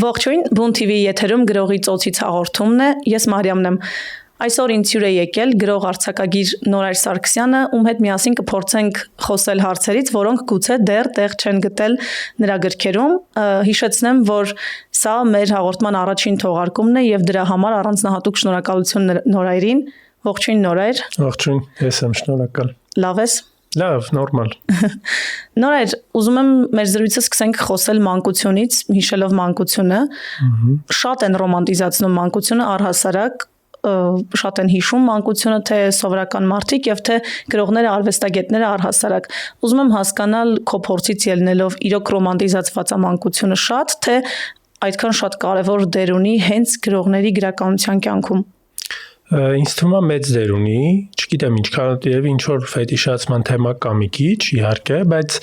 Ողջույն, Բուն TV եթերում գրողի ծոցից հաղորդումն է, ես Մարիամն եմ։ Այսօր ինձ հյուր է եկել գրող արձակագիր Նորայր Սարգսյանը, ում հետ միասին կփորձենք խոսել հարցերից, որոնք գուցե դեռ տեղ չեն գտել նրա գրքերում։ Հիշեցնեմ, որ սա մեր հաղորդման առաջին թողարկումն է եւ դրա համար առանձնահատուկ շնորհակալություն Նորայրին։ Ողջույն Նորայր։ Ողջույն, ես եմ շնորհակալ։ Լավ ես։ Լավ, նորմալ։ Նորայր, ուզում եմ մեր զրույցը սկսենք խոսել մանկությունից, հիշելով մանկությունը։ Շատ են ռոմանտիզացնում մանկությունը առհասարակ, շատ են հիշում մանկությունը թե սովորական մարդիկ եւ թե գրողները, արվեստագետները առհասարակ։ Ուզում եմ հասկանալ քո փորձից ելնելով իրոք ռոմանտիզացված է մանկությունը շատ, թե այդքան շատ կարևոր դեր ունի հենց գրողների գրականության կյանքում։ Ինձ թվում է մեծ դեր ունի, չգիտեմ ինչքան եւ ինչ որ ֆետիշացման թեմա կա մի քիչ, իհարկե, բայց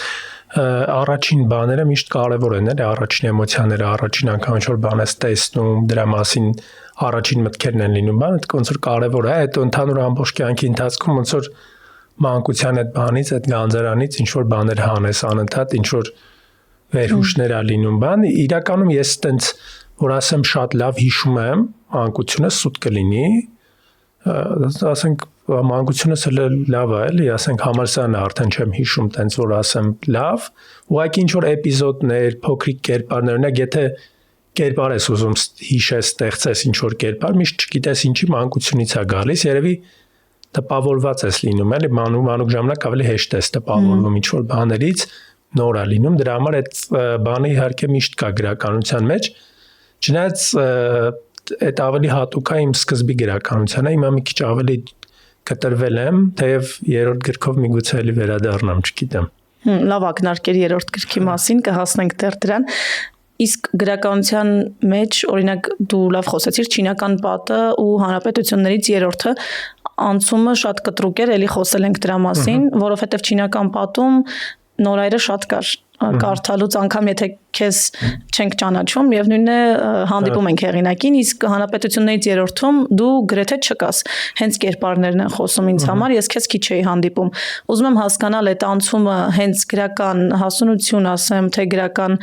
առաջին բաները միշտ կարևոր են, էլի առաջին էմոցիաները, առաջին անգամ ինչ որ բան ես տեսնում, դրա մասին առաջին մտքերն են լինում, բանը ոնց որ կարևոր է, այդ ընդհանուր ամբողջ կյանքի ընթացքում ոնց որ մանկության այդ բանից, այդ գանձարանից ինչ որ բաներ հանես անընդհատ, ինչ որ վերհուշներ ա լինում, բան, իրականում ես տենց որ ասեմ շատ լավ հիշում եմ, մանկությունը սուտ կլինի, ասենք մանկությունս էլ լավ է, էլի, ասենք համալսարանը արդեն չեմ հիշում, տենց որ ասեմ լավ, ուղղակի ինչ որ էպիզոդներ, փոքրիկ կերպարներ, օրինակ եթե կերպար ես ուզում հիշես, ստեղծես ինչ որ կերպար, միշտ չգիտես ինչի մանկությունից է գալիս, երևի տպավորված ես լինում, էլի, մանուկ ժամանակ ավելի հեշտ ես տպավորվում ինչ որ բաներից, նոր է լինում, դրա համար այդ բանը իհարկե միշտ կա գրականության մեջ, չնայած այդ ավելի հատուկ է իմ սկզբի գրականությանը, հիմա մի քիչ ավելի կտրվել եմ, թեև երրորդ գրքով միգուցե էլի վերադառնամ, չգիտեմ։ Լավ ակնարկեր երրորդ գրքի մասին, կհասնենք դեռ դրան։ Իսկ գրականության մեջ, օրինակ դու լավ խոսեցիր, Չինական պատը ու հանրապետություններից երրորդը անցումը շատ կտրուկ էր, էլի խոսել ենք դրա մասին, որովհետև Չինական պատում Նորայրը շատ կար կարդալուց անգամ եթե քեզ չենք ճանաչում եւ նույնն է հանդիպում ենք հեղինակին, իսկ հանրապետություններից երրորդում դու գրեթե չկաս, հենց կերպարներն են խոսում ինձ համար, ես քեզ քիչ էի հանդիպում։ Ուզում եմ հասկանալ այդ անցումը հենց գրական հասունություն ասեմ, թե գրական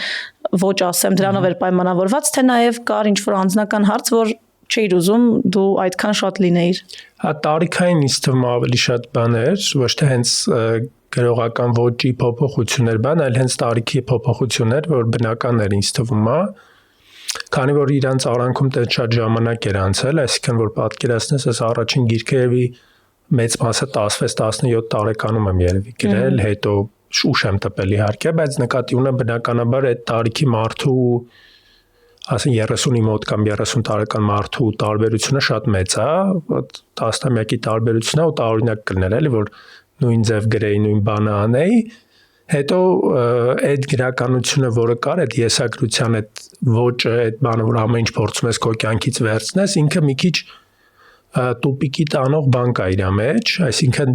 ոչ ասեմ, դրանով էր պայմանավորված, թե նաեւ կար ինչ-որ անձնական հարց, որ չէիր ուզում դու այդքան շատ լինեիր։ Հա տարիքային ինձ թվում ավելի շատ բաներ, ոչ թե հենց գրողական ոճի փոփոխություններ բան, այլ հենց տարիքի փոփոխություններ, որ բնական էր ինձ թվում է, քանի որ իրանց արանքում տեղ շատ ժամանակ էր անցել, այսինքն որ պատկերացնես, այս առաջին գիրքը երևի մեծ մասը 16-17 տարեկանում եմ երևի գրել, հետո ուշ եմ տպել իհարկե, բայց նկատի ունեմ բնականաբար այդ տարիքի մարդու ասեն 30-ի մոտ կամ 30 տարեկան մարդու տարբերությունը շատ մեծ է, տասնամյակի տարբերությունն է ու տարօրինակ կլներ, էլի որ նույն ձև գրեի, նույն բանը անեի, հետո այդ գրականությունը, որը կար, այդ եսագրության այդ ոճը, այդ բանը, որ ամեն ինչ փորձում ես քո կյանքից վերցնես, ինքը մի քիչ տուպիկի տանող բան կա իր մեջ, այսինքն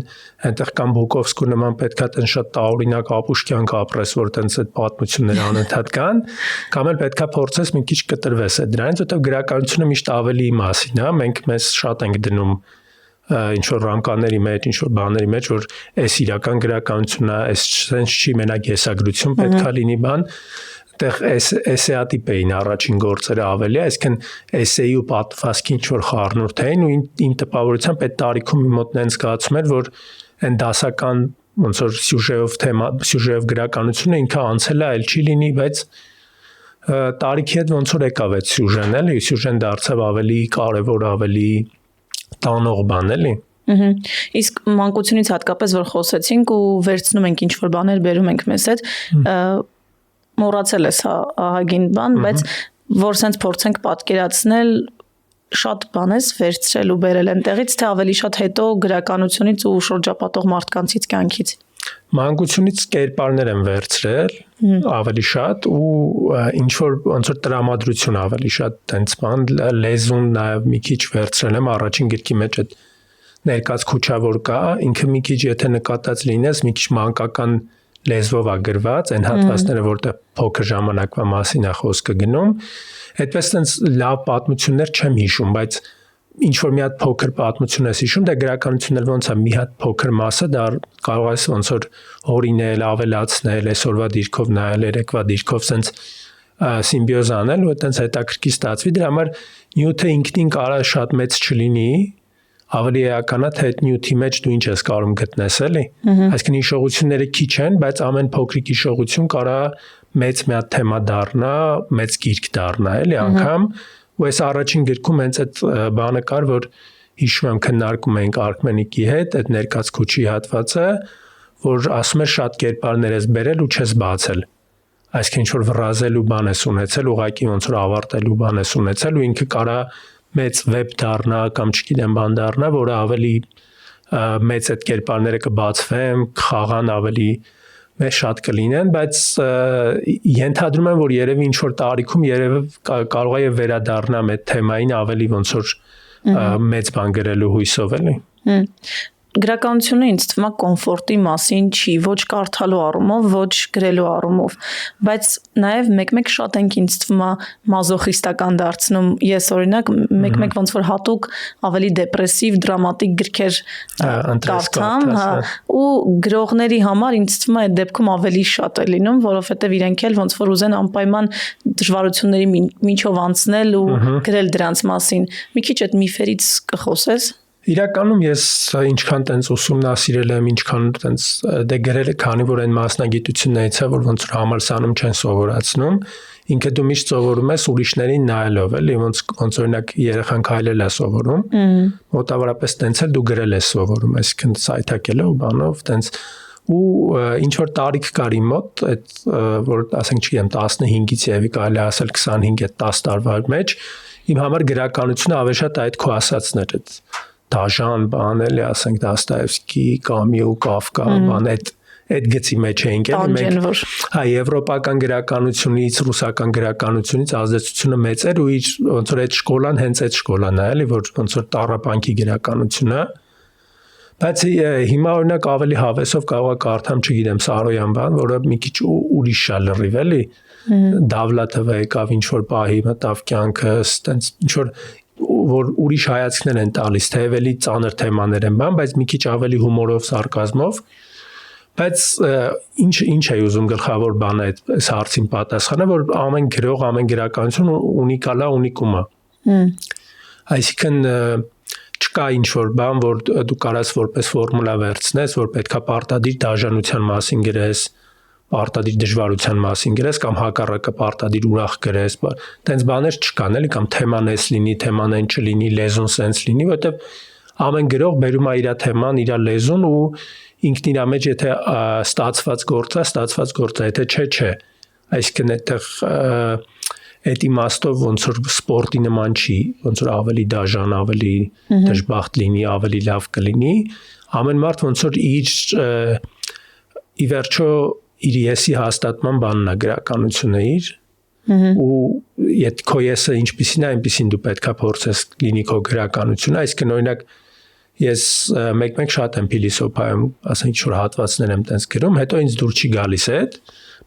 այնտեղ կամ Բուկովսկու նման պետքա տեն շատ տարօրինակ ապուշ կյանք ապրես, որ տենց այդ պատմությունները անընդհատ կան, կամ էլ պետքա փորձես մի քիչ կտրվես այդ դրանից, որտեղ գրականությունը միշտ ավելի մասին է, մենք մեզ շատ ենք դնում ինչ որ ռամկաների մեջ, ինչ որ բաների մեջ, որ այս իրական գրականությունն է, այս sense չի մենակ եսագրություն պետքա լինի բան, այդտեղ էսեատիպ էին առաջին գործերը ավելի, այսինքն էսեի ու պատմվածքի ինչ որ խառնուրդ էին ու իմ տպավորությամբ այդ տարիքում իմ մոտ նենց զգացում էր, որ այն դասական ոնց որ սյուժեով գրականությունը ինքը անցել է, այլ չի լինի, բայց տարիքի հետ ոնց որ եկավ այդ սյուժեն, էլի, սյուժեն դարձավ ավելի կարևոր, ավելի տանող բան, էլի։ Իսկ մանկությունից հատկապես որ խոսեցինք ու վերցնում ենք ինչ որ բաներ բերում ենք մեզ հետ, մոռացել ես ահագին բան, բայց որ սենց փորձենք պատկերացնել, շատ բան ես վերցրել ու բերել այնտեղից, թե ավելի շատ հետո գրականությունից ու շրջապատող մարդկանցից կյանքից։ Մանկությունից կերպարներ եմ վերցրել, ավելի շատ ու ինչ որ ոնց որ տրամադրություն ավելի շատ տենց բան, լեզուն նաև մի քիչ վերցրել եմ առաջին գրքի մեջ այդ ներկած քուչավոր կա, ինքը մի քիչ եթե նկատած լինես, մի քիչ մանկական լեզվով է գրված, այն հատվածները, որտեղ փոքր ժամանակվա մասին է խոսքը գնում, այդպես տենց լավ պատմություններ չեմ հիշում, բայց ինչ որ մի հատ փոքր պատմություն ես հիշում, դա գրականությունն էլ ոնց է մի հատ փոքր մասը, դա կարող ես ոնց որ օրինել, ավելացնել, այսօրվա դիրքով նայել, երեկվա դիրքով sense սիմբիոզ անել, ու այտենց հետաքրքիր ստացվի։ Դրա համար նյութը ինքնին կարող է շատ մեծ չլինի, ավելի էական է, թե այդ նյութի մեջ դու ինչ ես կարող գտնես, էլի։ Այսինքն հիշողությունները քիչ են, բայց ամեն փոքրիկ հիշողություն կարող է մեծ մի հատ թեմա դառնա, մեծ գիրք դառնա, էլի անգամ։ Ու այս առաջին գրքում հենց այդ բանը կար, որ հիշում եմ քննարկում էինք Արքմենիկի հետ, այդ ներկած քուչի հատվածը, որ ասում էր շատ կերպարներ ես բերել ու չես բացել։ Այսինքն ինչ որ վրազելու բան ես ունեցել, ուղղակի ոնց որ ավարտելու բան ես ունեցել ու ինքը կարա մեծ վեբ դառնա կամ չգիտեմ բան դառնա, որը ավելի մեծ այդ կերպարները կբացվեն, խաղան ավելի մեծ շատ կլինեն, բայց ենթադրում եմ, որ երևի ինչ որ տարիքում երևի կարող է վերադառնա այդ թեմային ավելի ոնց որ մեծ բան գրելու հույսով էլի։ Գրականությունը ինձ թվում է կոմֆորտի մասին չի, ոչ կարդալու առումով, ոչ գրելու առումով, բայց նաև մեկ-մեկ շատ ենք ինձ թվում է մազոխիստական դարձնում։ Ես օրինակ մեկ-մեկ ոնց որ հատուկ ավելի դեպրեսիվ, դրամատիկ գրքեր կարդամ, ու գրողների համար ինձ թվում է այդ դեպքում ավելի շատ է լինում, որովհետև իրենք էլ ոնց որ ուզեն անպայման դժվարությունների միջով անցնել ու գրել դրանց մասին։ Մի քիչ այդ միֆերից կխոսես։ Իրականում ես ինչքան տենց ուսումնասիրել եմ, ինչքան տենց դե գրել եմ, քանի որ այն մասնագիտություններից է, որ ոնց որ համալսանում չեն սովորացնում, ինքը դու միշտ սովորում ես ուրիշներին նայելով, էլի, ոնց օրինակ երեխան քայլել է սովորում, մոտավորապես տենց էլ դու գրել ես սովորում, այսինքն սայթակելով, բանով, տենց ու ինչ որ տարիք կար իմ մոտ, այդ որ ասենք չգիտեմ 15-ից եւի կարելի ասել 25 այդ 10 տարվա մեջ իմ համար գրականությունը ավելի շատ այդ քո ասածներ այդ դաժան բան էլի ասենք Դոստոևսկի, Կամյու, Կաֆկա, բան այդ գծի մեջ էինք էլի հա եվրոպական գրականությունից, ռուսական գրականությունից ազդեցությունը մեծ էր ու իր ոնց որ այդ շկոլան հենց այդ շկոլան է էլի որ ոնց որ տառապանքի գրականությունը բայց հիմա օրինակ ավելի հավեսով կարող կարդամ չգիտեմ Սարոյան բան, որը մի քիչ ուրիշ է լրիվ էլի Դավլաթովը եկավ ինչ որ պահի մտավ կյանքս, տենց ինչ որ ուրիշ հայացքներ են տալիս, թե ավելի ծանր թեմաներ են բան, բայց մի քիչ ավելի հումորով, սարկազմով, բայց ինչ է ուզում գլխավոր բանը այս հարցին պատասխանը, որ ամեն գրող, ամեն գրականություն ունիկալ է, ունիկում է։ Այսինքն չկա ինչ որ բան, որ դու կարաս որպես ֆորմուլա վերցնես, որ պետքա պարտադիր դաժանության մասին գրես, պարտադիր դժվարության մասին գրես կամ հակառակը պարտադիր ուրախ գրես, տենց բաներ չկան էլի կամ թեման էս լինի, թեման այն չլինի, լեզուն սենց լինի, որովհետև ամեն գրող բերում է իր թեման, իր լեզուն ու ինքն իր մեջ եթե ստացված գործ է, եթե չէ։ Այսինքն այդտեղ այդ իմաստով ոնց որ սպորտի նման չի, ոնց որ ավելի դաժան, ավելի դժբախտ լինի, ավելի լավ կլինի, ամեն մարդ ոնց որ ի վերջո իր եսի հաստատման բանն է գրականությունը իր ու եթե քո եսը ինչպիսին է, այնպիսին դու պետքա փորձես լինի քո գրականությունը, այսինքն օրինակ ես մեկ-մեկ շատ եմ փիլիսոփայում, ասենք ինչ որ հատվածներ եմ տենց գրում, հետո ինձ դուր չի գալիս այդ,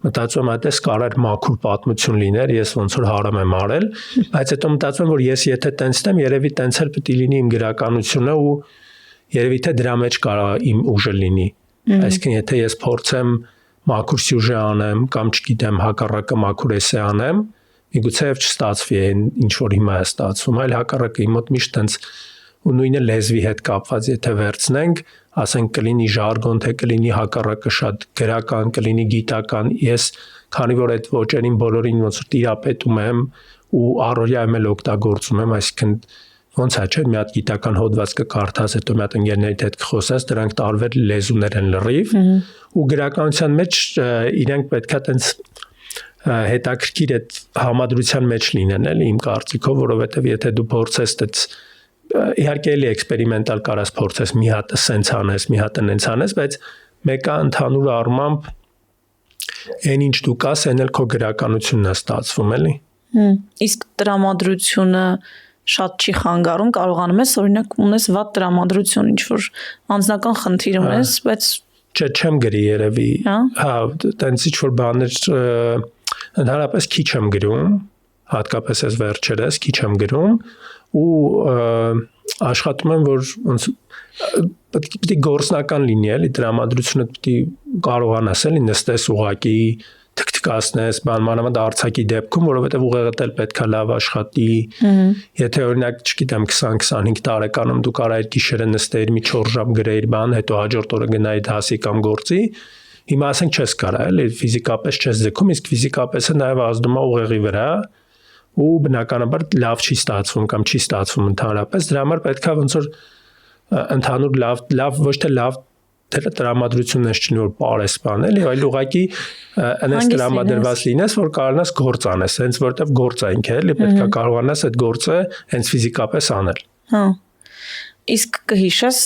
մտածում եմ այդպես կարար մաքուր պատմություն լիներ, ես ոնց որ հարամ եմ արել, բայց հետո մտածում եմ որ ես եթե տենցնեմ, երևի տենց էլ պետք է լինի իմ գրականությունը ու երևի թե դրա մեջ կարող իմ ուժը լինի, այսինքն եթե ես փորձեմ մաքուր սյուժե անեմ կամ չգիտեմ հակառակը մաքուր էսե անեմ, միգուցեև չստացվի ինչ որ հիմա է ստացվում, այլ հակառակը իմ մոտ միշտ տենց ու նույնը լեզվի հետ կապված եթե վերցնենք, ասենք կլինի ժարգոն, թե կլինի հակառակը շատ գրական, կլինի գիտական, ես քանի որ այդ ոճերին բոլորին ոնց որ տիրապետում եմ ու առօրյայում էլ օգտագործում եմ, այսինքն ոնց է չէ՞ մի հատ գիտական հոդված կկարդաս, հետո մի հատ ընկերներիդ հետ կխոսես, դրանք տարբեր լեզուներ են լրիվ ու գրականության մեջ իրենք պետքա տենց հետաքրքիր այդ համադրության մեջ լինեն էլի իմ կարծիքով, որովհետև եթե դու փորձես այդ իհարկե էլի էքսպերիմենտալ կարաս փորձես մի հատը սենց անես, մի հատը նենց անես, բայց մեկը ընդհանուր առմամբ այն ինչ դու կաս, այն էլ քո գրականությունն է ստացվում էլի։ Իսկ տրամադրությունը շատ չի խանգարում, կարողանում ես օրինակ ունես վատ տրամադրություն, ինչ որ անձնական խնդիր ունես, բայց չեմ գրի երևի։ Հա, տենց ինչ որ բաներ ընդհանրապես քիչ եմ գրում, հատկապես այս վերջերս քիչ եմ գրում ու աշխատում եմ որ ոնց պետք է գործնական լինի էլի դրամատրությունը պետք է կարողանաս էլի նստես ուղակի թքթկացնես մանավանդ արձակի դեպքում որովհետև ուղեղդ էլ պետքա լավ աշխատի եթե օրինակ չգիտեմ 20-25 տարեկանում դու կարայիր գիշերը նստեիր մի 4 ժամ գրեիր բան հետո հաջորդ օրը գնայիր դասի կամ գործի հիմա ասենք չես կարա էլի ֆիզիկապես չես ձգում իսկ ֆիզիկապեսը նաև ազդում է ուղեղի վրա ու բնականաբար լավ չի ստացվում կամ չի ստացվում ընդհանրապես դրա համար պետքա ոնց որ ընդհանուր լավ ոչ թե լավ տրամադրությունն է չնի որ պարես բան էլի այլ ուղղակի այնպես տրամադրված լինես որ կարողանաս գործ անես հենց որտեվ գործ է ինքը էլի պետքա կարողանաս այդ գործը հենց ֆիզիկապես անել հա իսկ կհիշես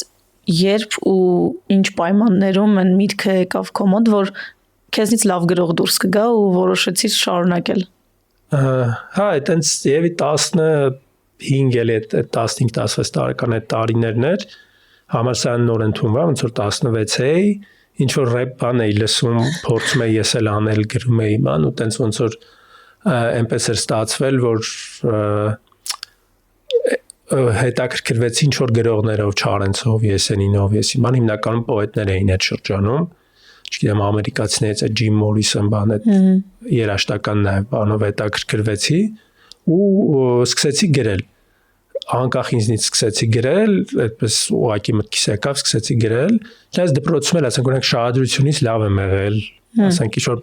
երբ ու ինչ պայմաններում այն միտքը եկավ քո մոտ որ քեզնից լավ գրող դուրս կգա ու որոշեցիր շարունակել հա այտենց եւի 15 էլի 15-16 տարեկան այդ տարիներն էր համալսարան նոր ընդունվա ոնց որ 16 էի ինչ որ ռեփ բան էի լսում փորձում էի ես էլ անել գրում էի ման ու տենց ոնց որ այնպես էր ստացվել որ հետաքրքրվեցի ինչ որ գրողներով Չարենցով Եսենինով եսիման հիմնականում պոետներ էին այդ շրջանում չգիտեմ ամերիկացիներից է Ջիմ Մորիսոն բան այդ երաժշտական նաև բանով հետաքրքրվեցի ու սկսեցի գրել անկախ ինձնից սկսեցի գրել, այդպես ուղղակի մտքիս եկավ, սկսեցի գրել, դες դպրոցում էլ ասենք օրինակ շահադրությունից լավ եմ եղել, ասենք ինչ-որ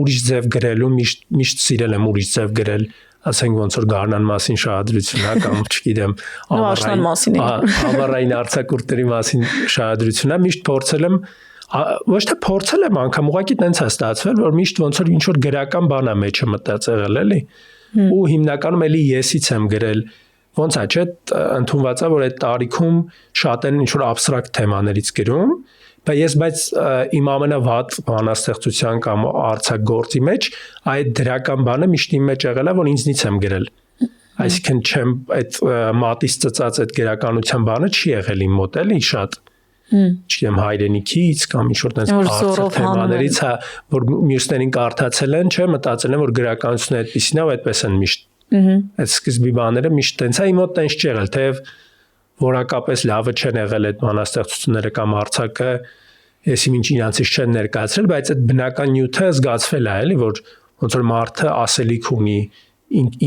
ուրիշ ձև գրելու միշտ սիրել եմ ուրիշ ձև գրել, ասենք ոնց որ գարնան մասին շահադրություն, հա կամ չգիտեմ, ամառային արձակուրդների մասին շահադրություն, միշտ փորձել եմ ոչ թե փորձել եմ անգամ ուղղակի տենց է ստացվել, որ միշտ ոնց որ ինչ որ գրական բան է մեջը մտած եղել էլի ու հիմնականում էլի եսից եմ գրել ոնց է չէ ընդունված է որ այդ տարիքում շատ են ինչ որ абստրակտ թեմաներից գրում բայց իմ ամենավատ բանաստեղծության կամ արձակ գործի մեջ այդ դրական բանը միշտ իմ մեջ եղել է որ ինձնից եմ գրել այսինքն չեմ այդ մատից ծծած այդ գրականության բանը չի եղել իմ մոտ էլի շատ չգիտեմ հայրենիքից կամ ինչ որ տես արձակ թեմաներից հա որ մյուսներին կարդացել են չէ մտածել են որ գրականությունը այդպեսին է ու այդպես են միշտ այդ սկզբի բաները միշտ տենց է իմ մոտ տենց չի եղել թեև որակապես լավը չեն եղել այդ բանաստեղծությունները կամ արձակը ես ինչ իրանցից չեն ներկայացրել բայց այդ բնական նյութը զգացվել է էլի որ ոնց որ մարդը ասելիք ունի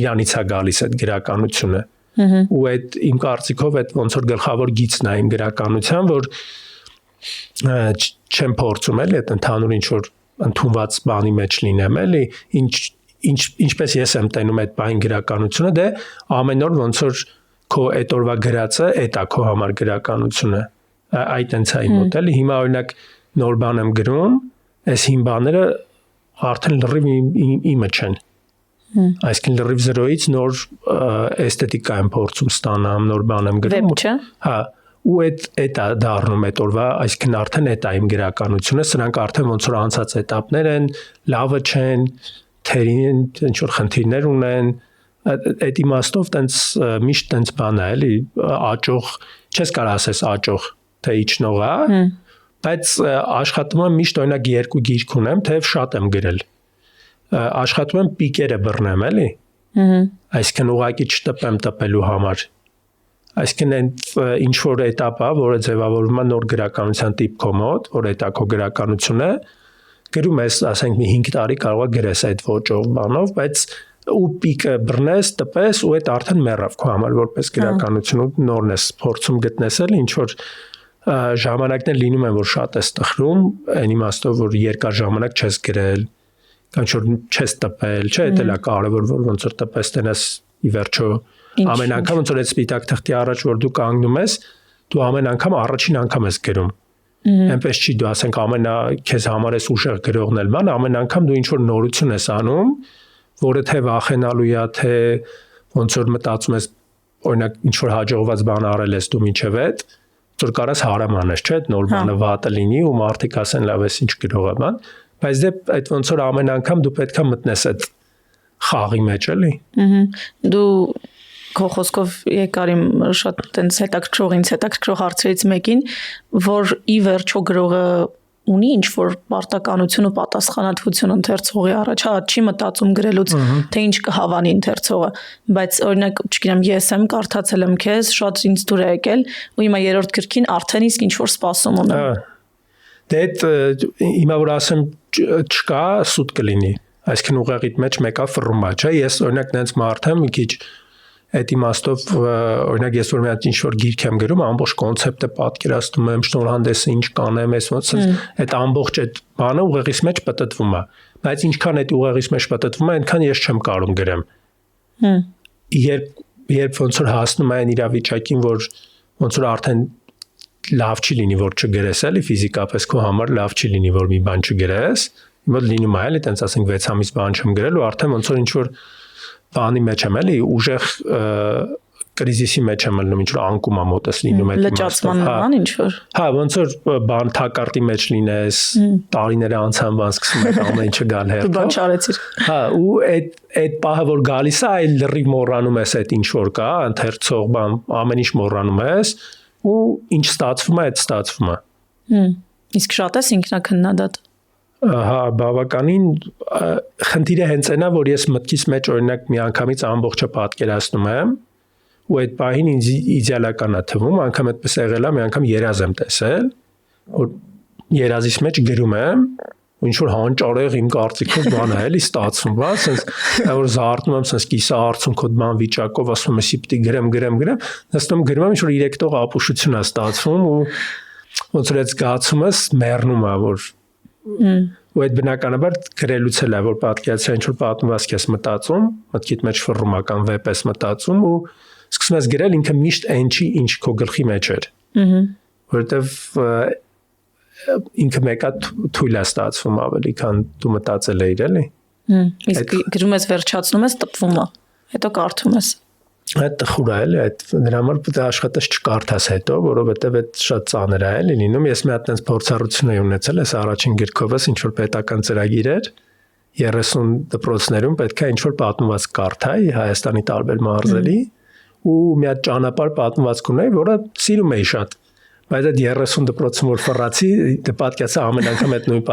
իրանից է գալիս այդ գրականությունը ու այդ իմ կարծիքով այդ ոնց որ գլխավոր գիծն է իմ գրականության որ չեմ փորձում էլի այդ ընդհանուր ինչ որ ընդունված բանի մեջ լինեմ էլի ինչպես ես եմ տենում այդ բան գրականությունը դե ամեն օր ոնց որ քո այդ օրվա գրածը էտա քո համար գրականությունը այդ տենց է իմ մոտ էլի հիմա օրինակ նոր բան եմ գրում այս հին բաները արդեն լրիվ իմը չեն այսինքն լրիվ զրոյից նոր էսթետիկա եմ փորձում ստանամ նոր բան եմ գրում հա ու այդ դառնում այդ օրվա այսինքն արդեն այդ է իմ գրականությունը սրանք արդեն ոնց որ անցած էտապներ են լավը չեն թերին ինչ որ խնդիրներ ունեն այդ իմաստով տենց միշտ տենց բան է էլի աճող չես կարող ասես աճող թե իջնող է բայց աշխատում եմ միշտ օրինակ երկու գիրք ունեմ թեև շատ եմ գրել աշխատում եմ պիկերը բռնեմ էլի այսինքն ուղղակի չտպեմ տպելու համար այսինքն ինչ որ էտապ է որը ձևավորվում է նոր գրականության տիպ քո մոտ որ էտա քո գրականությունը գրում ես ասենք մի 5 տարի կարող է գրես այդ ոճով բանով բայց ու պիկը բռնես տպես ու այդ արդեն մեռավ քո համար որպես գրականություն ու նորն ես փորձում գտնես էլ ինչ որ ժամանակներ լինում են որ շատ ես տխրում այն իմաստով որ երկար ժամանակ չես գրել կամ որ չես տպել չէ դա է կարևոր որ ոնց որ տպես տենես ի վերջո ամեն անգամ ոնց որ այդ սպիտակ թղթի առաջ որ դու կանգնում ես դու ամեն անգամ առաջին անգամ ես գրում այնպես չի դու ասենք քեզ համար ես ուժեղ գրողն էլ բան ամեն անգամ դու ինչ որ նորություն ես անում որը թե վախենալու է թե ոնց որ մտածում ես օրինակ ինչ որ հաջողված բան արել ես դու մինչև այդ որ կարաս հարամ անես չէ նոր բանը վատը լինի ու մարդիկ ասեն լավ ես ինչ գրող է բան բայց դե այդ ոնց որ ամեն անգամ դու պետքա մտնես այդ խաղի մեջ էլի դու քո խոսքով եկար իմ շատ տենց հետաքրքրող հարցերից մեկին որ ի վերջո գրողը ունի ինչ-որ պարտականություն ու պատասխանատվություն ընթերցողի առաջ, հա, չի մտածում գրելուց, թե ինչ կհավանի ընթերցողը, բայց օրինակ, չգիտեմ, ես եմ կարդացել եմ քեզ, շատ ինձ դուր է եկել, ու հիմա երրորդ գրքին արդեն իսկ ինչ-որ սպասում ունեմ։ Դե հիմա որ ասեմ չկա, սուտ կլինի, այսինքն ուղեղիդ մեջ մեկա ֆռումա, չէ՞, ես օրինակ նենց մարդ եմ, մի քիչ այդ իմաստով օրինակ ես որ մի հատ ինչ-որ գիրք եմ գրում, ամբողջ կոնցեպտը պատկերացնում եմ, շնորհանդեսը ինչ կանեմ, այս ոնց այդ ամբողջ այդ բանը ուղեղիս մեջ պատտվում է, բայց ինչքան այդ ուղեղիս մեջ պատտվում է, այնքան ես չեմ կարող գրեմ։ Երբ ոնց որ հասնում է այն իրավիճակին, որ ոնց որ արդեն լավ չի լինի, որ չգրես, էլի ֆիզիկապես քո համար լավ չի լինի, որ մի բան չգրես, մոտ լինում է, էլի, տենց ասենք 6 ամիս բան չեմ գրել ու արդեն ոնց որ ինչ-որ բանի մեջ եմ, էլի, ուժեղ կրիզիսի մեջ եմ ելնում, ինչ-որ անկում է մոտս լինում այդ լճացման նման ինչ-որ։ Հա, ոնց որ բան թակարդի մեջ լինես, տարիները անցան, բան սկսում է ամեն ինչը գալ հերթով։ Դու բան չարեցիր։ Հա, ու այդ պահը որ գալիս է, այլ լրիվ մոռանում ես այդ ինչ-որ կա, ընթերցող բան, ամեն ինչ մոռանում ես, ու ինչ ստացվում է, այդ ստացվում է։ Իսկ շատ ես ինքնակնդադատ։ Հա, բավականին խնդիրը հենց այնա, որ ես մտքիս մեջ օրինակ մի անգամից ամբողջը պատկերացնում եմ, ու այդ պահին ինձ իդեալական է թվում, անգամ այդպես եղել է, մի անգամ երազ եմ տեսել, որ երազիս մեջ գրում եմ, ու ինչ որ հանճարեղ իմ կարծիքով բան է, էլի ստացվում, բա, ասես որ զարթնում եմ, ասես կիսա արցունքոտ բան վիճակով, ասում եմ, էսի պիտի գրեմ, նստում գրում եմ, ինչ որ իրեկտող ապուշություն է ստացվում ու ոնց որ այդ զգացումս մեռնում է, որ ու այդ բնականաբար գրելուց էլ է, որ պատկերացրի ինչ որ պատմվածք ես մտածում, մտքիդ մեջ ֆռումական վեպ ես մտածում ու սկսում ես գրել, ինքը միշտ այն չի, ինչ քո գլխի մեջ էր։ Որովհետև ինքը մեկա թույլ է ստացվում ավելի, քան դու մտածել էիր, էլի։ Իսկ գրում ես վերջացնում ես, տպվում է, հետո կարդում ես։ Այդ տխուր է, էլի, այդ դրա համար պետք է աշխատես չկարդաս հետո, որովհետև այդ շատ ծանր է, էլի լինում։ Ես մի հատ այնպես փորձառություն եմ ունեցել, այս առաջին գրքովս ինչ որ պետական ծրագիր էր 30 դպրոցներում պետք է ինչ որ պատմվածք կարդայի Հայաստանի տարբեր մարզերի ու մի հատ ճանապարհ պատմվածք ունեի, որը սիրում էի շատ։ Բայց այդ 30 դպրոցում որ ֆռացի, դե պատկացա ամեն անգամ այդ նույն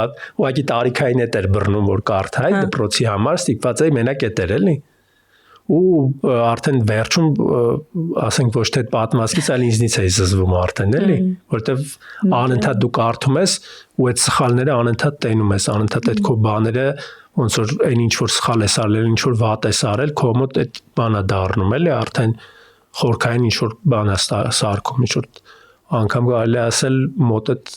ուղղակի տարիքային էտ էր բռնում, որ կարդայի դպրոցի համար, ստիպված էի մենակ էտ էր, էլի։ Ու արդեն վերջում ասենք ոչ թե պատմվածքից, այլ ինձնից էի զզվում արդեն, էլի, որովհետև անընդհատ դու կարդում ես ու այդ սխալները անընդհատ տենում ես, անընդհատ այդ քո բաները ոնց որ այն ինչ որ սխալ ես արել, ինչ որ վատ ես արել, քո մոտ այդ բանը դառնում, էլի, արդեն խորքային ինչ որ բան է սարքում, ինչ որ անգամ կարելի է ասել մոտ այդ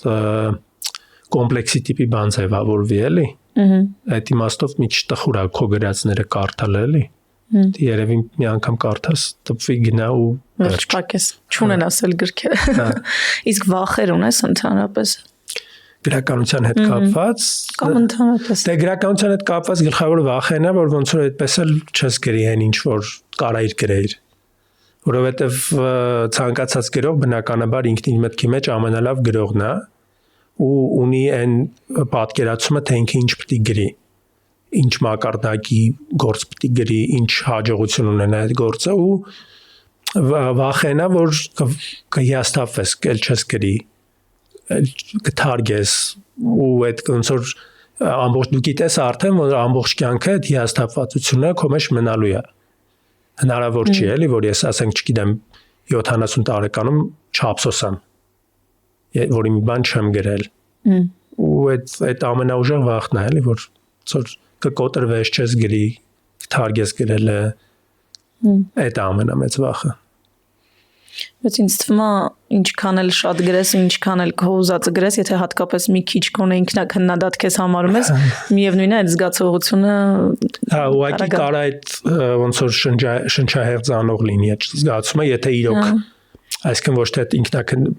կոմպլեքսի տիպի բան ձևավորվի, էլի։ Այդ իմաստով մի քիչ տխուր է քո գրածները կարդալ, էլի։ Երևի մի անգամ կարդաս, տպվի գնա ու վերջակես, չունեն ասել գրքերը։ Իսկ վախեր ունես ընդհանրապես գրականության հետ կապված։ Կամ ընդհանրապես։ Դե գրականության հետ կապված գլխավոր վախենը, որ ոնց որ այդպես էլ չես գրի այն ինչ որ կարայիր գրեիր։ Որովհետև ցանկացած գրող բնականաբար ինքնին մտքի մեջ ամենալավ գրողն է ու ունի այն պատկերացումը, թե ինքը ինչ պետք է գրի, ինչ մակարդակի գործ պետք է գրի, ինչ հաջողություն ունենա այդ գործը ու վախենա, որ կհիասթափվես, կել չես գրի, կթարգես ու այդ ոնց որ ամբողջ դու գիտես արդեն, որ ամբողջ կյանքը այդ հիասթափվածությունը քո մեջ մնալու է։ Հնարավոր չի էլի, որ ես ասենք չգիտեմ 70 տարեկանում չափսոսամ, որի մի բան չեմ գրել։ Ու այդ ամենաուժեղ վախն է էլի, որ կկոտրվես, չես գրի, թարգես գրելը, այդ ամենամեծ վախը։ Բայց ինձ թվում է ինչքան էլ շատ գրես, ինչքան էլ քո ուզածը գրես, եթե հատկապես մի քիչ կոնե ինքնակնդադատ քեզ համարում ես, միևնույն է այդ զգացողությունը։ Հա, ուղղակի կարա այդ ոնց որ շնչահեղձանող լինի այդ զգացումը, եթե իրոք, այսինքն ոչ թե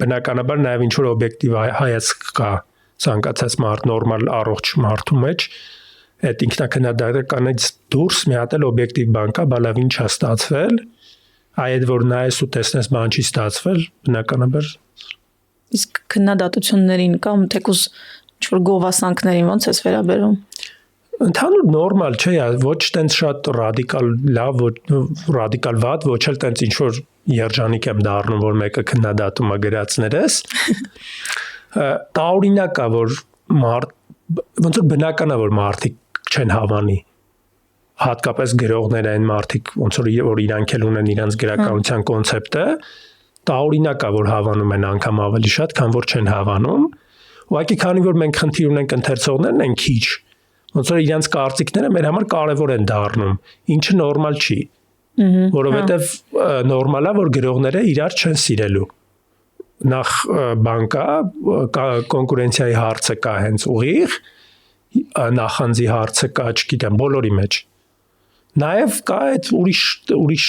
բնականաբար նաև ինչ որ օբյեկտիվ հայացք կա ցանկացած մարդ նորմալ առողջ մարդու մեջ, այդ ինքնակնդադատականից դուրս մի հատ էլ օբյեկտիվ բան կա, բա լավ ինչ է ստացվել, այդ որ նայես ու տեսնես բան չի ստացվել, բնականաբար։ Իսկ քննադատություններին կամ թեկուզ ինչ-որ գովասանքներին ո՞նց ես վերաբերում։ Ընդհանուր նորմալ չէ, ոչ տենց շատ ռադիկալ լավ, ռադիկալ վատ, ոչ էլ տենց ինչ-որ երջանիկ եմ դառնում, որ մեկը քննադատում է գրածներս։ Տարօրինակ է, որ ոնց որ բնական է որ մարդիկ չեն հավանի հատկապես գրողները այն մարդիկ ոնց որ իրանք էլ ունեն իրանց գրականության կոնցեպտը տարօրինակ է որ հավանում են անգամ ավելի շատ քան որ չեն հավանում ուղղակի քանի որ մենք խնդիր ունենք ընթերցողներն են քիչ ոնց որ իրանց կարծիքները մեր համար կարևոր են դառնում ինչը նորմալ չի որովհետև նորմալ է որ գրողները իրար չեն սիրելու նախ բանկա կոնկուրենցիայի հարցը կա հենց ուղիղ նախանձի հարցը կա չգիտեմ բոլորի մեջ նաև կա այդ ուրիշ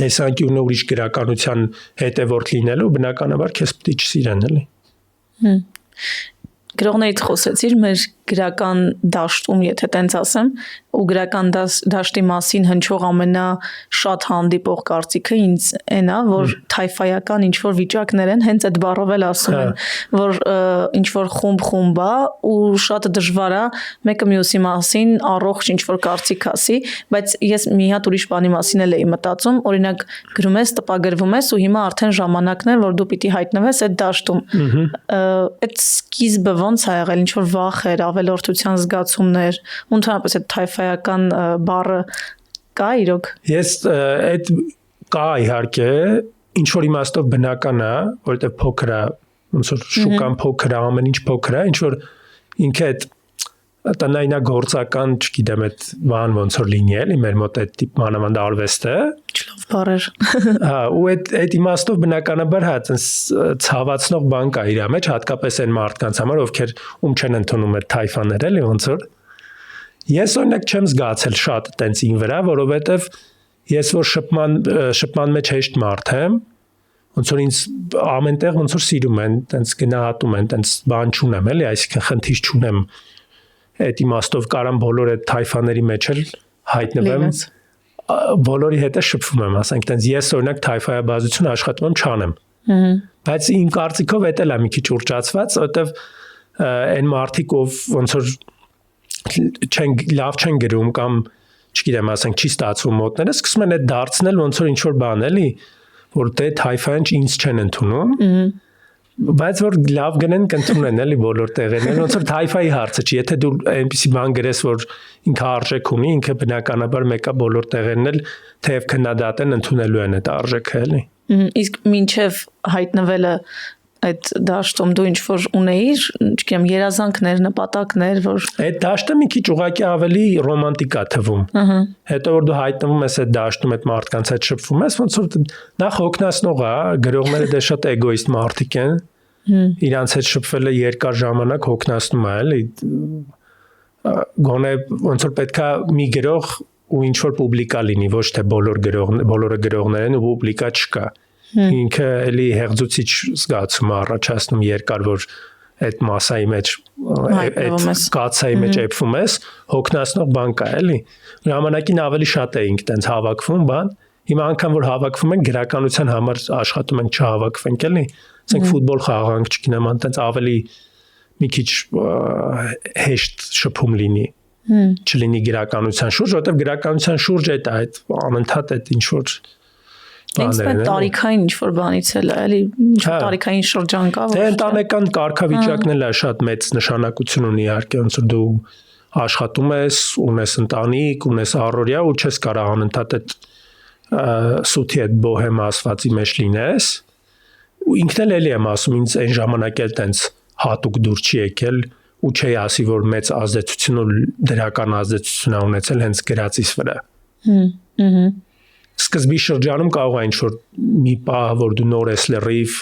տեսանկյունը ուրիշ գրականության հետևորդ լինելու բնականաբար քեզ պետք է չսիրեն էլի գրողներից խոսեցիր մեր գրական դաշտում եթե տենց ասեմ ու գրական դաշտի մասին հնչող ամենաշատ հանդիպող կարծիքը ինձ այնա որ թայֆայական ինչ որ վիճակներ են հենց այդ բառով էլ ասում են որ ինչ որ խումբ է ու շատ դժվար է մեկը մյուսի մասին առողջ ինչ որ կարծիք ասի բայց ես մի հատ ուրիշ բանի մասին էլ էի մտածում օրինակ գրում ես տպագրվում ես ու հիմա արդեն ժամանակն է որ դու պիտի հայտնվես այդ դաշտում այդ սկիզբը ոնց է եղել ինչ որ վախեր ավելորդության զգացումներ ու ընդհանրապես այդ թայֆայական բառը կա իրոք ես այդ կա իհարկե ինչ որ իմաստով բնական է որովհետև փոքր է ոնց որ շուկան փոքր է ամեն ինչ փոքր է ինչ որ ինքը այդ տնայնագործական չգիտեմ այդ բան ոնց որ լինի էլի մեր մոտ այդ տիպ մանավանդ արվեստը չլավ բառեր հա ու այդ իմաստով բնականաբար հա այնպես ցավացնող բան կա իր մեջ հատկապես այն մարդկանց համար ովքեր ում չեն ընդունում այդ թայֆաներ էլի ոնց որ ես օրինակ չեմ զգացել շատ տենց ին վրա որովհետև ես որ շփման մեջ հեշտ մարդ եմ ոնց որ ինձ ամենտեղ ոնց որ սիրում են տենց գնահատում են տենց բան չունեմ էլի այսինքն խնդիր չունեմ այդ իմաստով կարամ բոլոր այդ թայֆաների մեջ էլ հայտնվեմ բոլորի հետ է շփվում եմ ասենք տենց ես օրինակ թայֆայաբազություն աշխատում եմ չանեմ բայց իմ կարծիքով դա էլ է մի քիչ ուռճացված որովհետև այն մարդիկ ով ոնց որ լավ չեն գրում կամ չգիտեմ ասենք չի ստացվում մոտները սկսում են այդ դարձնել ոնց որ ինչ որ բան էլի որ դե թայֆային ինձ չեն ընդունում բայց որ լավ գնեն կընդունեն էլի բոլոր տեղերն ոնց որ թայֆայի հարցը չի եթե դու այնպեսի բան գրես որ ինքը արժեք ունի ինքը բնականաբար մեկա բոլոր տեղերն էլ թեև քննադատեն ընդունելու են այդ արժեքը էլի իսկ մինչև հայտնվելը այդ դաշտում դու ինչ որ ունեիր չգիտեմ երազանքներ նպատակներ որ այդ դաշտը մի քիչ ուղղակի ավելի ռոմանտիկ է թվում հետո որ դու հայտնվում ես այդ դաշտում այդ մարդկանց հետ շփվում ես ոնց որ նախ հոգնածնող է գրողները դե շատ էգոիստ մարդիկ են իրանց հետ շփվելը երկար ժամանակ հոգնածնում է էլի գոնե ոնց որ պետքա մի գրող ու ինչ որ պուբլիկա լինի ոչ թե բոլորը գրողներ են ու պուբլիկա չկա ինքը էլի հեղձուցիչ զգացում առաջացնում երկար որ այդ մասայի մեջ այդ կացայի մեջ էփվում ես հոգնածնող բան կա էլի ժամանակին ավելի շատ էինք տենց հավաքվում բան հիմա անգամ որ հավաքվում ենք գրականության համար աշխատում ենք չհավաքվենք էլի ասենք ֆուտբոլ խաղանք չգիտեմ տենց ավելի մի քիչ հեշտ շփում լինի չլինի գրականության շուրջ որովհետև գրականության շուրջ այդ անընդհատ այդ ինչ որ Ինձ պետք տարիքային ինչ-որ բանից էլ է, էլի ինչ-որ տարիքային շրջան կա, որ ընտանեկան կարգավիճակն էլ է շատ մեծ նշանակություն ունի, իհարկե, ոնց որ դու աշխատում ես, ունես ընտանիք, ունես առօրյա ու չես կարող անընդհատ այդ սութի այդ բոհեմ ասվածի մեջ լինես։ Ու ինքն էլ եմ ասում, ինձ այն ժամանակ էլ տենց հատուկ դուր չի եկել ու չի ասի, որ մեծ ազդեցություն ու դրական ազդեցություն է ունեցել հենց գրածիս վրա։ Սկզբի շրջանում կարող է ինչ-որ մի պահ, որ դու նոր ես լրիվ,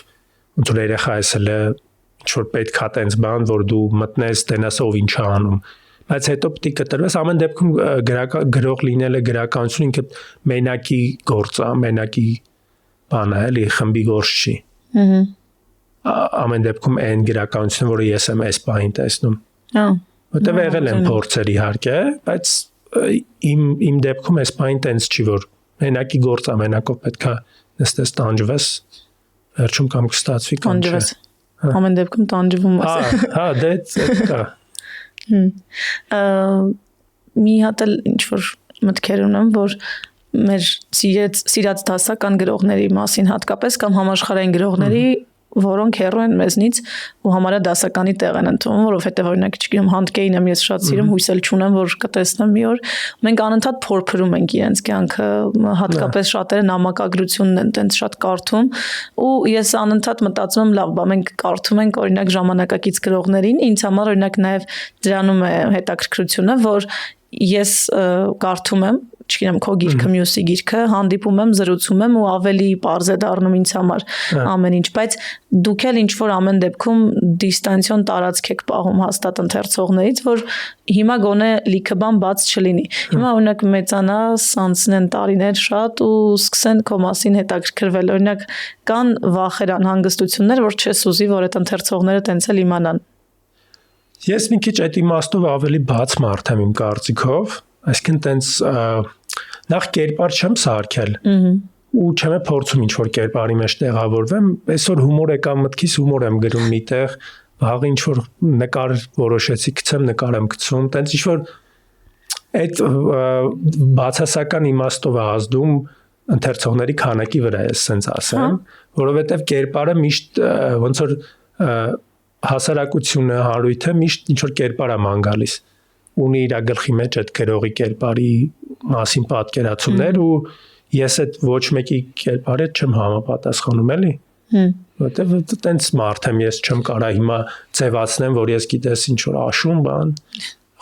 ոնց որ երեխա ես էլ ինչ-որ պետք է տենց բան, որ դու մտնես, տենաս ով ինչ է անում։ Բայց հետո պետք է կտրվես, ամեն դեպքում գրող լինելը գրականություն ինքը մենակի գործ է, մենակի բան է, էլի խմբի գործ չի։ Ամեն դեպքում այն գրականությունը, որը ես եմ այս պահին տեսնում։ Որտեղ եղել են փորձեր իհարկե, բայց իմ դեպքում այս պահին տենց չի, որ մենակի գործ է, մենակով պետք է նստես տանջվես, վերջում կամ կստացվի կամ չէ։ Ամեն դեպքում տանջվում ես։ Հա, դե դա։ Մի հատ էլ ինչ-որ մտքեր ունեմ, որ մեր սիրած դասական գրողների մասին հատկապես կամ համաշխարհային գրողների որոնք հեռու են մեզնից ու համարյա դասականի տեղ են ընդունում, որովհետև օրինակ չգիտեմ հանդկեին եմ ես շատ սիրում, հույս էլ չունեմ, որ կտեսնեմ մի օր։ Մենք անընդհատ փորփրում ենք իրենց կյանքը, հատկապես շատերը նամակագրությունն են տենց շատ կարդում ու ես անընդհատ մտածում եմ, լավ, բա մենք կարդում ենք օրինակ ժամանակակից գրողներին, ինձ համար օրինակ նաև դրանում է հետաքրքրությունը, որ ես կարդում եմ, չգիտեմ, քո գիրքը, մյուսի գիրքը, հանդիպում եմ, զրուցում եմ ու ավելի པարզ է դառնում ինձ համար ամեն ինչ, բայց դուք էլ ինչ որ ամեն դեպքում դիստանցիոն տարածք եք պահում հաստատ ընթերցողներից, որ հիմա գոնե լիքը բան բաց չլինի։ Հիմա օրինակ մեծանաս, անցնեն տարիներ շատ ու սկսեն քո մասին հետաքրքրվել։ Օրինակ կան վախեր, անհանգստություններ, որ չես ուզի, որ այդ ընթերցողները տենց էլ իմանան։ Ես մի քիչ այդ իմաստով ավելի բաց մարդ եմ իմ կարծիքով, այսինքն տենց նախ կերպար չեմ սարքել ու չեմ փորձում ինչ որ կերպարի մեջ տեղավորվեմ, այսօր հումոր եկա մտքիս, հումոր եմ գրում միտեղ, վաղը ինչ որ նկար որոշեցի գցեմ, նկար եմ գցում, տենց ինչ որ այդ բացասական իմաստով է ազդում ընթերցողների քանակի վրա, ես ասենց ասեմ, որովհետև կերպարը միշտ ոնց որ հասարակությունը, հարույթը միշտ ինչ որ կերպար է ման գալիս, ունի իր գլխի մեջ այդ գրողի կերպարի մասին պատկերացումներ ու ես այդ ոչ մեկի կերպարը չեմ համապատասխանում էլի, որովհետև տենց մարդ եմ, ես չեմ կարա հիմա ձևացնեմ, որ ես գիտես ինչ որ աշուն բան,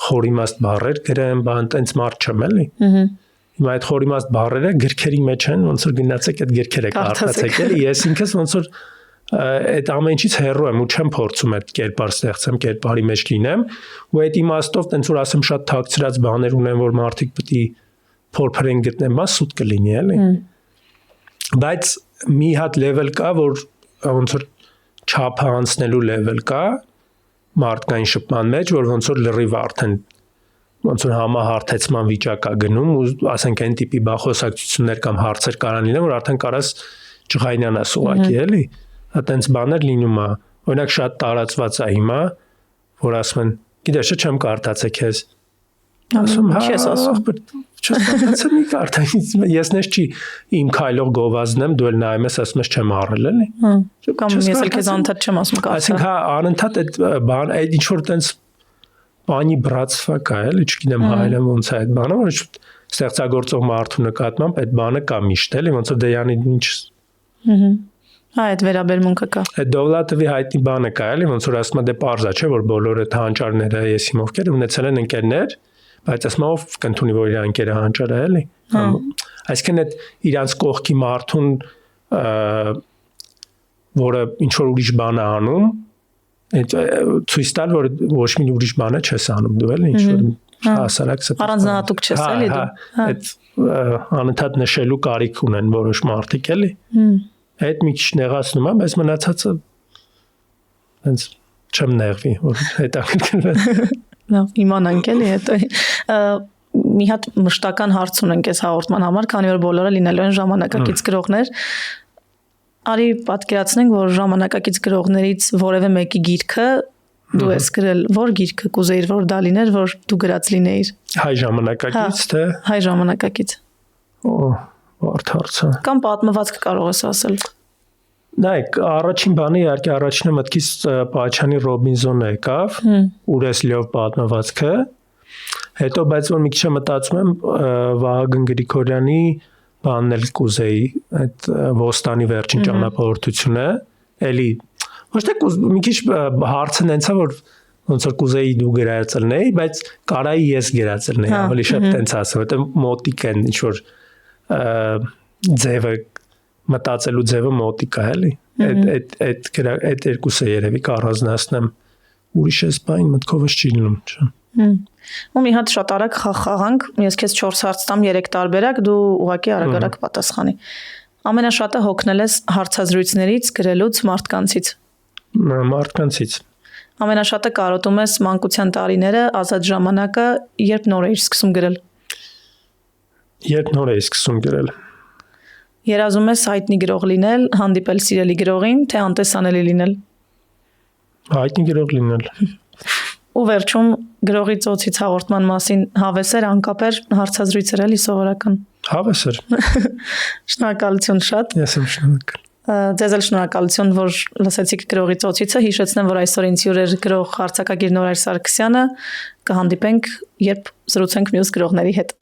խորիմաստ բառեր գրեմ, բան տենց մարդ չեմ էլի։ Հիմա այդ խորիմաստ բառերը գրքերի մեջ են, ոնց որ գնացեք այդ գրքերը կարդացեք էլի, ես ինքս ոնց որ այդ ամեն ինչից հեռու եմ ու չեմ փորձում այդ կերպար ստեղծեմ, կերպարի մեջ լինեմ ու այդ իմաստով տենց որ ասեմ շատ թաքցրած բաներ ունեմ, որ մարդիկ պետք է փորփրեն գտնեն, բա սուտ կլինի էլի։ Բայց մի հատ level կա, որ ոնց որ չափը անցնելու level կա մարդկային շփման մեջ, որ ոնց որ լրիվ արդեն ոնց որ համահարթեցման վիճակա գնում ու ասենք այն տիպի բա խոսակցություններ կամ հարցեր կարան լինեն, որ արդեն կարաս ջղայնանաս ուղակի էլի։ Այտենց բաներ լինում է, օրինակ շատ տարածված է հիմա, որ ասում են, գիտես, չեմ կարդացել քեզ։ Ասում, չես ասում։ Չես կարդացել, մի կարդա, ես նես չի իմ քայլող գովազդն եմ, դու էլ նայում ես, ասում ես չեմ առել, էլի։ Կամ ես էլ քեզ անընդհատ չեմ ասում կարդա։ Այսինքն հա, անընդհատ այդ բան, այդ ինչ որ տենց բանի բրացվա կա, էլի, չգիտեմ հայերեն ոնց է այդ բանը, որ ստեղծագործող մարդու նկատմամբ այդ բանը կա միշտ, էլի, ոնց որ դեյանի ինչ այդ վերաբերմունքը կա։ Այդ Դովլատովի հայտնի բանը կա, էլի, ոնց որ ասում է դե պարզ է, չէ, որ բոլորը հանճարները ես իմ ովքեր ունեցել են ընկերներ, բայց ասում ով կընդունի, որ իր ընկերը հանճար է, էլի։ Այսինքն այդ իրանց կողքի մարդուն, որը ինչ որ ուրիշ բան է անում, այդ ցույց տալ, որ ոչ մի ուրիշ բան չես անում դու, էլի, ինչ որ հասարակ առանձնահատուկ չես, էլի դու։ Այդ անընդհատ նշելու կարիք ունեն որոշ մարդիկ, էլի։ Այդ մի քիչ նեղացնում եմ, բայց մնացածը հենց չեմ նեղվի, որ հետաքրքրվել։ Լավ, իմանանք էլի հետո։ Մի հատ մշտական հարց ունենք այս հաղորդման համար, քանի որ բոլորը լինելու են ժամանակակից գրողներ։ Արի պատկերացնենք, որ ժամանակակից գրողներից որևէ մեկի գիրքը դու ես գրել, որ գիրքը կուզեիր, որ դա լիներ, որ դու գրած լինեիր։ Հայ ժամանակակից թե։ Հայ ժամանակակից։ Բարդ հարցը։ Կամ պատմվածք կարող ես ասել։ Նայեք, առաջին բանը իհարկե առաջինը մտքից Պաչյանի Ռոբինզոնը եկավ, Ուրեսլիով պատմվածքը, հետո բայց որ մի քիչ մտածում եմ Վահագն Գրիգորյանի բանն էլ կուզեի, այդ Ոստանի վերջին ճանապարհորդությունը, էլի ոչ թե մի քիչ հարցն հենց է որ ոնց որ կուզեի դու գրածելնեի, բայց կարայի ես գրածելնեի, ավելի շատ տենց ասեմ, որտեղ մոտիկ են ինչ որ ձևը մտածելու ձևը մոտիկ է, էլի։ Այդ երկուսը երևի կառանձնացնեմ, ուրիշ էս բան մտքովս չի լինում, չէ։ Ու մի հատ շատ արագ խաղանք, ես քեզ 4 հարց տամ 3 տարբերակ, դու ուղղակի արագ պատասխանի։ Ամենաշատը հոգնել ես հարցազրույցներից, գրելուց, մարդկանցից։ Մարդկանցից։ Ամենաշատը կարոտում ես մանկության տարիները, ազատ ժամանակը, երբ նոր էիր սկսում գրել։ Երբ նոր էի սկսում գրել։ Երազում ես հայտնի գրող լինել, հանդիպել սիրելի գրողին, թե անտեսանելի լինել։ Հայտնի գրող լինել։ Ու վերջում գրողի ծոցից հաղորդման մասին հավեսեր, անկապեր, հարցազրույցեր էլի սովորական։ Հավեսեր։ Շնորհակալություն շատ։ Ես եմ շնորհակալ։ Ձեզ էլ շնորհակալություն, որ լսեցիք գրողի ծոցիցը, հիշեցնեմ, որ այսօր ինձ հյուրեր գրող արձակագիր Նորայր Սարգսյանը, կհանդիպենք, երբ զրուցենք մյուս գրողների հետ։